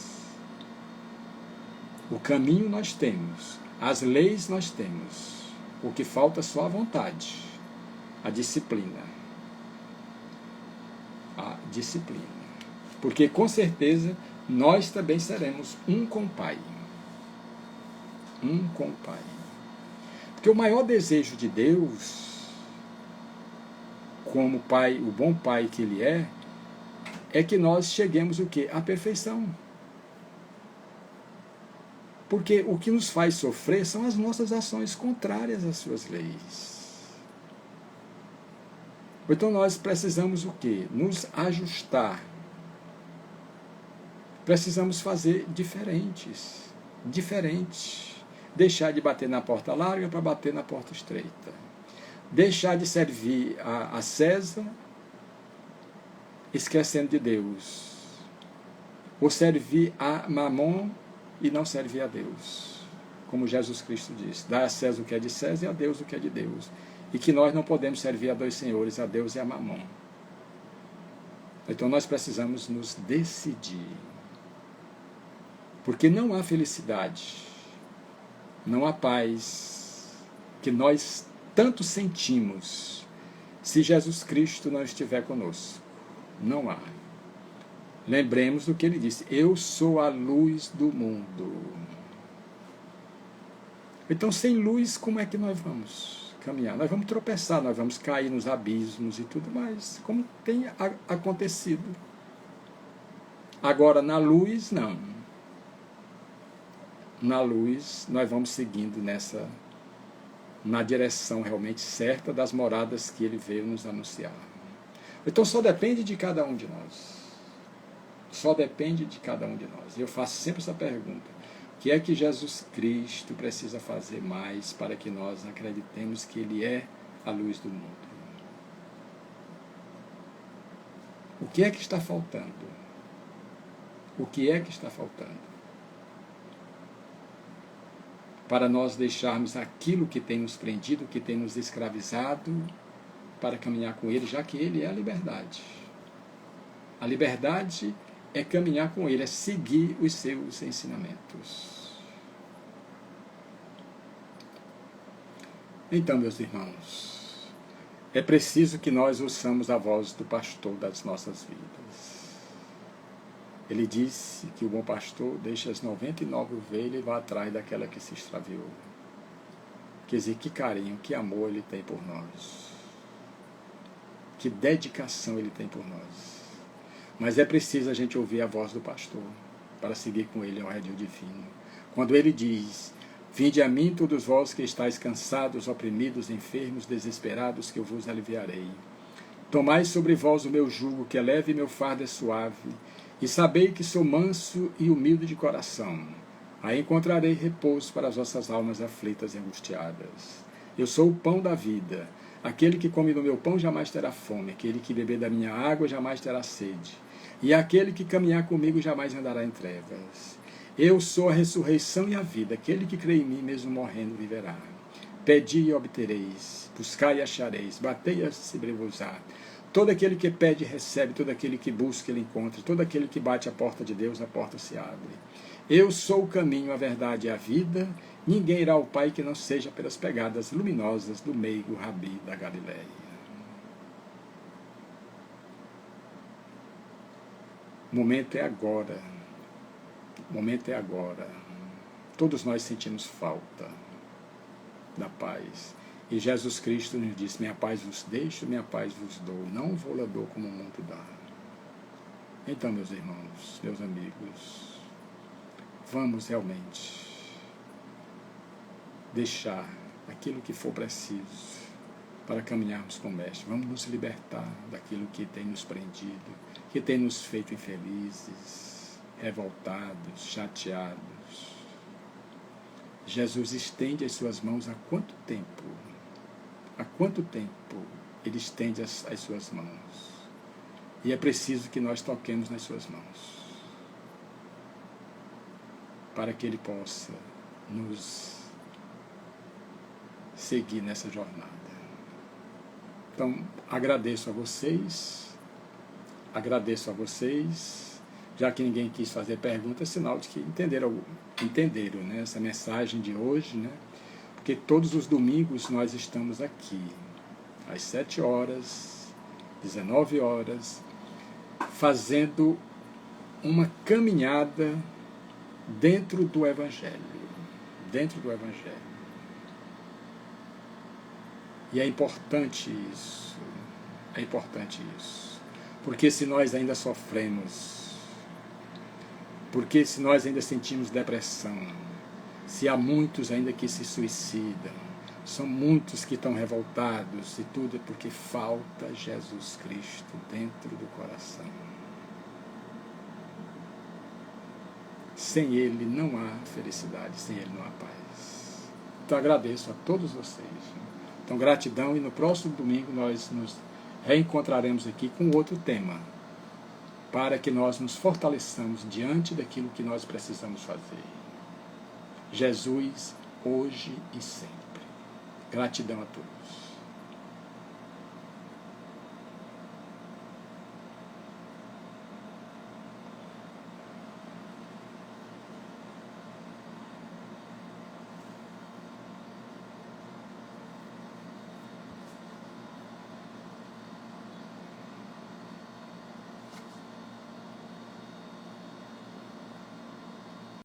O caminho nós temos, as leis nós temos, o que falta é só a vontade, a disciplina. A disciplina. Porque com certeza nós também seremos um com o Pai. Um com o Pai. Porque o maior desejo de Deus, como Pai, o bom Pai que Ele é que nós cheguemos o quê? À perfeição. Porque o que nos faz sofrer são as nossas ações contrárias às suas leis. Então nós precisamos o quê? Nos ajustar. Precisamos fazer diferente. Deixar de bater na porta larga para bater na porta estreita. Deixar de servir a César, esquecendo de Deus. Ou servir a Mamon e não servir a Deus. Como Jesus Cristo disse: dá a César o que é de César e a Deus o que é de Deus. E que nós não podemos servir a 2 senhores, a Deus e a Mamon. Então nós precisamos nos decidir. Porque não há felicidade, não há paz que nós tanto sentimos se Jesus Cristo não estiver conosco. Não há. Lembremos do que ele disse: eu sou a luz do mundo. Então, sem luz, como é que nós vamos caminhar? Nós vamos tropeçar, nós vamos cair nos abismos e tudo mais, como tem acontecido. Agora, na luz, não. Na luz, nós vamos seguindo na direção realmente certa das moradas que ele veio nos anunciar. Então, só depende de cada um de nós. Só depende de cada um de nós. Eu faço sempre essa pergunta: o que é que Jesus Cristo precisa fazer mais para que nós acreditemos que Ele é a luz do mundo? O que é que está faltando? O que é que está faltando? Para nós deixarmos aquilo que tem nos prendido, que tem nos escravizado, para caminhar com Ele, já que Ele é a liberdade. A liberdade é caminhar com Ele, é seguir os seus ensinamentos. Então, meus irmãos, é preciso que nós ouçamos a voz do pastor das nossas vidas. Ele disse que o bom pastor deixa as 99 ovelhas e vai atrás daquela que se extraviou. Quer dizer, que carinho, que amor Ele tem por nós. Que dedicação Ele tem por nós. Mas é preciso a gente ouvir a voz do pastor para seguir com Ele ao redil divino. Quando Ele diz: vinde a mim todos vós que estáis cansados, oprimidos, enfermos, desesperados, que eu vos aliviarei. Tomai sobre vós o meu jugo, que é leve e meu fardo é suave, e sabei que sou manso e humilde de coração. Aí encontrarei repouso para as vossas almas aflitas e angustiadas. Eu sou o pão da vida. Aquele que come do meu pão jamais terá fome, aquele que beber da minha água jamais terá sede, e aquele que caminhar comigo jamais andará em trevas. Eu sou a ressurreição e a vida, aquele que crê em mim, mesmo morrendo, viverá. Pedi e obtereis, buscai e achareis, batei e se abrir-vos-á. Todo aquele que pede, recebe, todo aquele que busca, ele encontra, todo aquele que bate a porta de Deus, a porta se abre. Eu sou o caminho, a verdade e a vida. Ninguém irá ao Pai que não seja pelas pegadas luminosas do meigo Rabi da Galileia. O momento é agora. O momento é agora. Todos nós sentimos falta da paz. E Jesus Cristo nos disse: minha paz vos deixo, minha paz vos dou. Não vou-la dou como o mundo dá. Então, meus irmãos, meus amigos, vamos realmente deixar aquilo que for preciso para caminharmos com o Mestre. Vamos nos libertar daquilo que tem nos prendido, que tem nos feito infelizes, revoltados, chateados. Jesus estende as suas mãos há quanto tempo? Há quanto tempo Ele estende as suas mãos? E é preciso que nós toquemos nas suas mãos, para que Ele possa nos seguir nessa jornada. Então, agradeço a vocês, já que ninguém quis fazer pergunta, é sinal de que entenderam, né, essa mensagem de hoje, né? Porque todos os domingos nós estamos aqui, às 7 horas, 19 horas, fazendo uma caminhada dentro do Evangelho. Dentro do Evangelho. E é importante isso. É importante isso. Porque se nós ainda sofremos, porque se nós ainda sentimos depressão, se há muitos ainda que se suicidam, são muitos que estão revoltados, e tudo é porque falta Jesus Cristo dentro do coração. Sem Ele não há felicidade, sem Ele não há paz. Então agradeço a todos vocês. Então gratidão, e no próximo domingo nós nos reencontraremos aqui com outro tema, para que nós nos fortaleçamos diante daquilo que nós precisamos fazer. Jesus, hoje e sempre. Gratidão a todos.